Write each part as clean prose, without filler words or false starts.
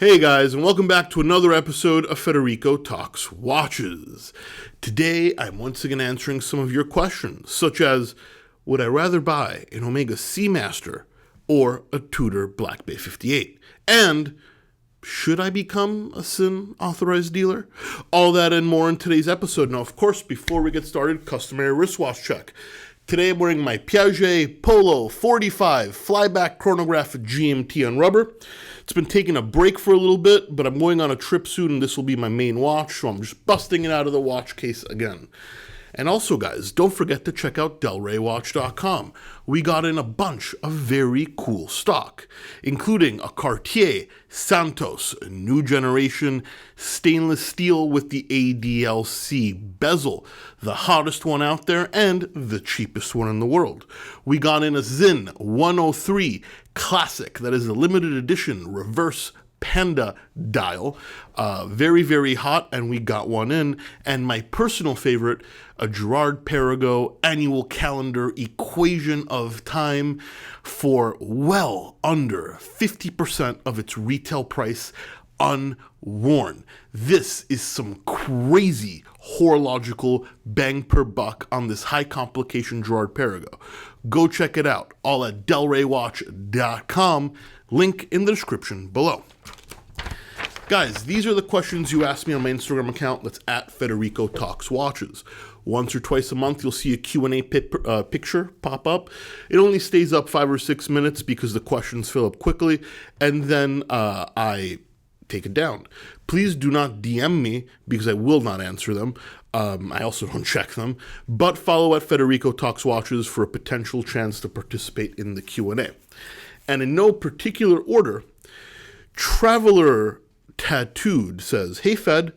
Hey guys, and welcome back to another episode of Federico Talks Watches. Today, I'm once again answering some of your questions, such as, would I rather buy an Omega Seamaster or a Tudor Black Bay 58? And, should I become a Sinn Authorized dealer? All that and more in today's episode. Now, of course, before we get started, customary wristwatch check. Today I'm wearing my Piaget Polo 45 flyback chronograph GMT on rubber. It's been taking a break for a little bit, but I'm going on a trip soon and this will be my main watch, so I'm just busting it out of the watch case again. And also, guys, don't forget to check out delraywatch.com. We got in a bunch of very cool stock, including a Cartier Santos new generation stainless steel with the ADLC bezel, the hottest one out there and the cheapest one in the world. We got in a Sinn 103 Classic, that is a limited edition reverse Panda dial, very, very hot, and we got one in. And my personal favorite, a Girard-Perregaux annual calendar equation of time for well under 50% of its retail price unworn. This is some crazy horological bang per buck on this high complication Girard-Perregaux. Go check it out, all at delraywatch.com, link in the description below. Guys, these are the questions you asked me on my Instagram account. That's at Federico Talks Watches. Once or twice a month, you'll see a Q&A picture pop up. It only stays up 5 or 6 minutes because the questions fill up quickly, and then I take it down. Please do not DM me because I will not answer them. I also don't check them, but follow at Federico Talks Watches for a potential chance to participate in the Q&A. And in no particular order, Traveler Tattooed says, "Hey Fed,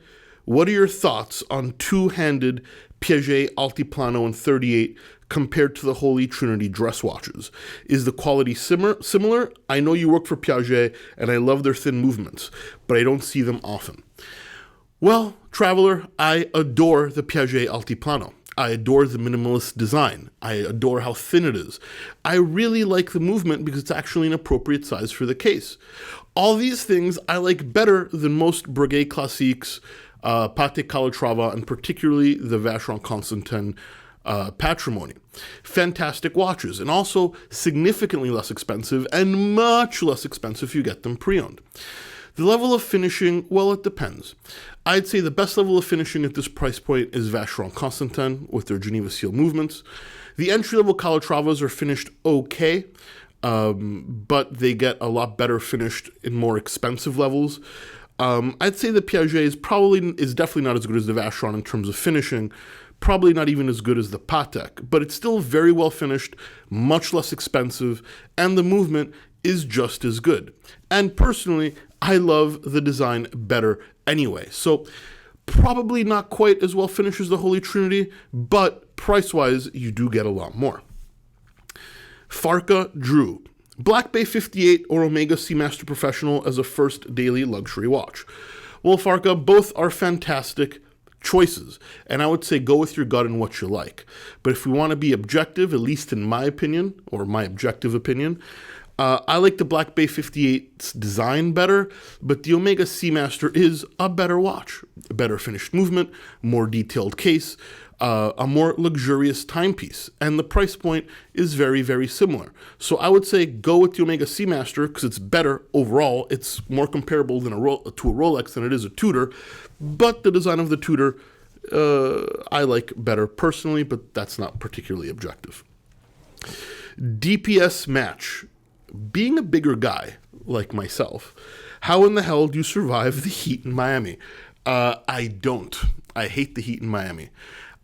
what are your thoughts on two-handed Piaget Altiplano in 38 compared to the Holy Trinity dress watches? Is the quality similar? I know you work for Piaget and I love their thin movements, but I don't see them often." Well, Traveler, I adore the Piaget Altiplano. I adore the minimalist design. I adore how thin it is. I really like the movement because it's actually an appropriate size for the case. All these things I like better than most Breguet Classiques, Patek Calatrava, and particularly the Vacheron Constantin Patrimony. Fantastic watches, and also significantly less expensive, and much less expensive if you get them pre-owned. The level of finishing, well, it depends. I'd say the best level of finishing at this price point is Vacheron Constantin with their Geneva seal movements. The entry-level Calatravas are finished okay, but they get a lot better finished in more expensive levels. I'd say the Piaget is definitely not as good as the Vacheron in terms of finishing, probably not even as good as the Patek, but it's still very well finished, much less expensive, and the movement is just as good. And personally, I love the design better anyway. So probably not quite as well finished as the Holy Trinity, but price-wise, you do get a lot more. Farka Drew, Black Bay 58 or Omega Seamaster Professional as a first daily luxury watch? Well, Farka, both are fantastic choices, and I would say go with your gut and what you like. But if we want to be objective, at least in my opinion, or my objective opinion, I like the Black Bay 58's design better, but the Omega Seamaster is a better watch. A better finished movement, more detailed case, a more luxurious timepiece, and the price point is very, very similar. So I would say go with the Omega Seamaster because it's better overall. It's more comparable to a Rolex than it is a Tudor, but the design of the Tudor I like better personally, but that's not particularly objective. DPS Match. Being a bigger guy like myself, how in the hell do you survive the heat in Miami? I don't. I hate the heat in Miami.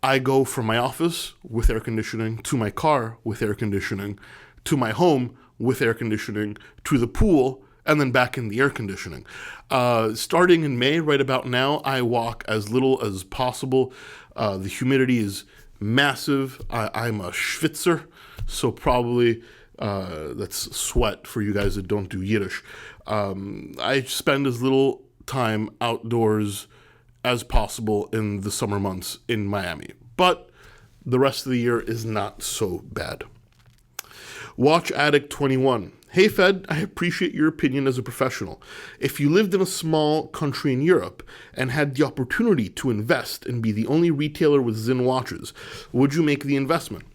I go from my office with air conditioning, to my car with air conditioning, to my home with air conditioning, to the pool, and then back in the air conditioning. Starting in May, right about now, I walk as little as possible. The humidity is massive. I'm a schwitzer, so probably that's sweat for you guys that don't do Yiddish. I spend as little time outdoors as possible in the summer months in Miami, but the rest of the year is not so bad. Watch Addict 21. Hey Fed, I appreciate your opinion as a professional. If you lived in a small country in Europe and had the opportunity to invest and be the only retailer with Sinn watches, would you make the investment?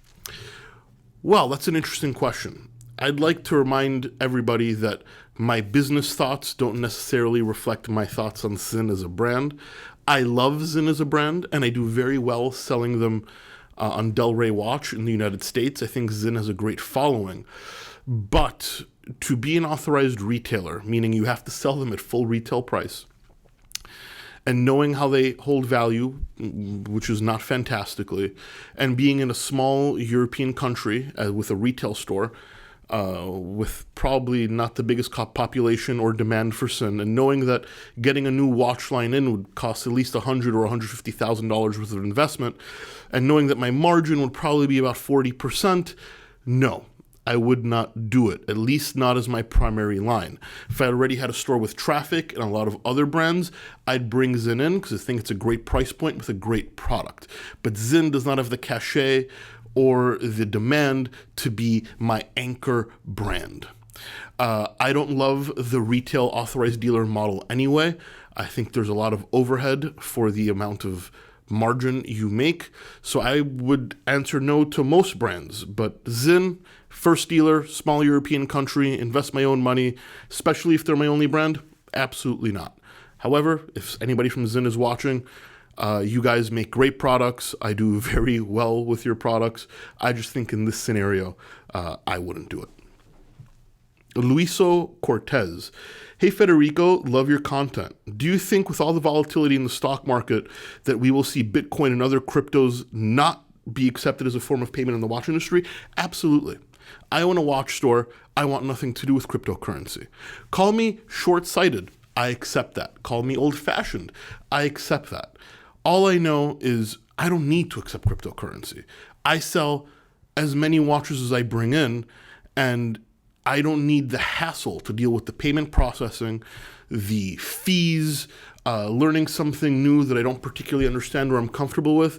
Well, that's an interesting question. I'd like to remind everybody that my business thoughts don't necessarily reflect my thoughts on Sinn as a brand. I love Sinn as a brand, and I do very well selling them on Del Rey Watch in the United States. I think Sinn has a great following. But to be an authorized retailer, meaning you have to sell them at full retail price, and knowing how they hold value, which is not fantastically, and being in a small European country with a retail store, with probably not the biggest population or demand for Sinn, and knowing that getting a new watch line in would cost at least $100,000 or $150,000 worth of investment, and knowing that my margin would probably be about 40%, no, I would not do it, at least not as my primary line. If I already had a store with traffic and a lot of other brands, I'd bring Sinn in because I think it's a great price point with a great product. But Sinn does not have the cachet or the demand to be my anchor brand. I don't love the retail authorized dealer model anyway. I think there's a lot of overhead for the amount of margin you make. So I would answer no to most brands, but Sinn, first dealer, small European country, invest my own money, especially if they're my only brand, absolutely not. However, if anybody from Sinn is watching, you guys make great products. I do very well with your products. I just think in this scenario, I wouldn't do it. Luiso Cortez. Hey Federico, love your content. Do you think with all the volatility in the stock market that we will see Bitcoin and other cryptos not be accepted as a form of payment in the watch industry? Absolutely. I own a watch store. I want nothing to do with cryptocurrency. Call me short-sighted. I accept that. Call me old-fashioned. I accept that. All I know is I don't need to accept cryptocurrency. I sell as many watches as I bring in, and I don't need the hassle to deal with the payment processing, the fees, learning something new that I don't particularly understand or I'm comfortable with.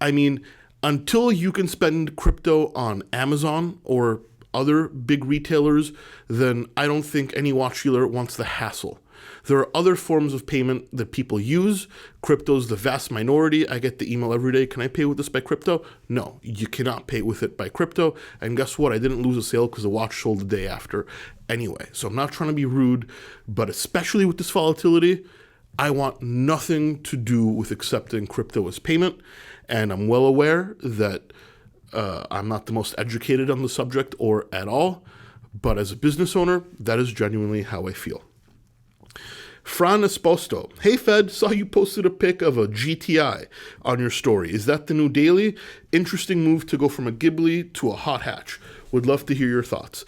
I mean, until you can spend crypto on Amazon or other big retailers, then I don't think any watch dealer wants the hassle. There are other forms of payment that people use. Crypto's the vast minority. I get the email every day, can I pay with this by crypto? No, you cannot pay with it by crypto. And guess what? I didn't lose a sale because the watch sold the day after anyway. So I'm not trying to be rude, but especially with this volatility, I want nothing to do with accepting crypto as payment. And I'm well aware that I'm not the most educated on the subject or at all. But as a business owner, that is genuinely how I feel. Fran Esposto. Hey Fed, saw you posted a pic of a GTI on your story. Is that the new daily? Interesting move to go from a Ghibli to a hot hatch. Would love to hear your thoughts.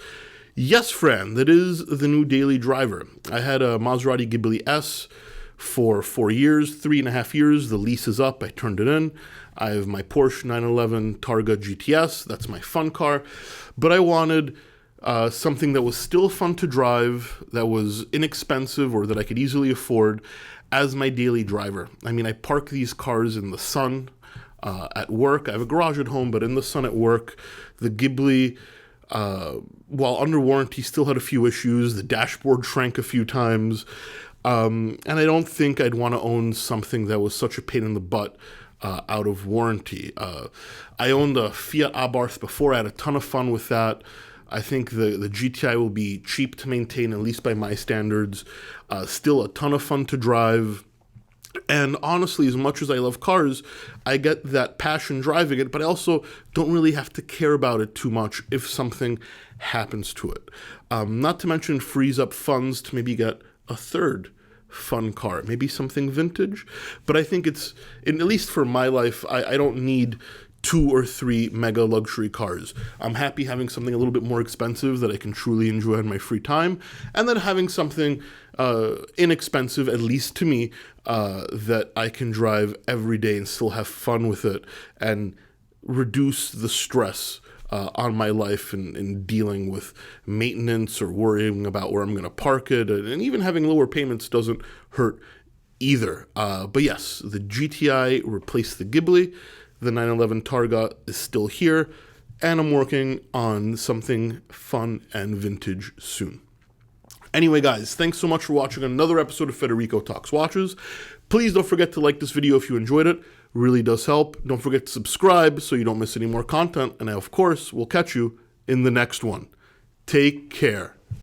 Yes, Fran, that is the new daily driver. I had a Maserati Ghibli S for 4 years, 3.5 years. The lease is up. I turned it in. I have my Porsche 911 Targa GTS. That's my fun car. But I wanted something that was still fun to drive, that was inexpensive or that I could easily afford as my daily driver. I mean, I park these cars in the sun at work. I have a garage at home, but in the sun at work. The Ghibli, while under warranty, still had a few issues. The dashboard shrank a few times. And I don't think I'd want to own something that was such a pain in the butt out of warranty. I owned a Fiat Abarth before. I had a ton of fun with that. I think the GTI will be cheap to maintain, at least by my standards. Still a ton of fun to drive. And honestly, as much as I love cars, I get that passion driving it, but I also don't really have to care about it too much if something happens to it. Not to mention frees up funds to maybe get a third fun car, maybe something vintage. But I think it's, at least for my life, I don't need 2 or 3 mega luxury cars. I'm happy having something a little bit more expensive that I can truly enjoy in my free time, and then having something inexpensive, at least to me, that I can drive every day and still have fun with it and reduce the stress on my life in dealing with maintenance or worrying about where I'm going to park it. And even having lower payments doesn't hurt either. But yes, the GTI replaced the Ghibli. The 911 Targa is still here. and I'm working on something fun and vintage soon. Anyway, guys, thanks so much for watching another episode of Federico Talks Watches. Please don't forget to like this video if you enjoyed it. It really does help. Don't forget to subscribe so you don't miss any more content. And I, of course, will catch you in the next one. Take care.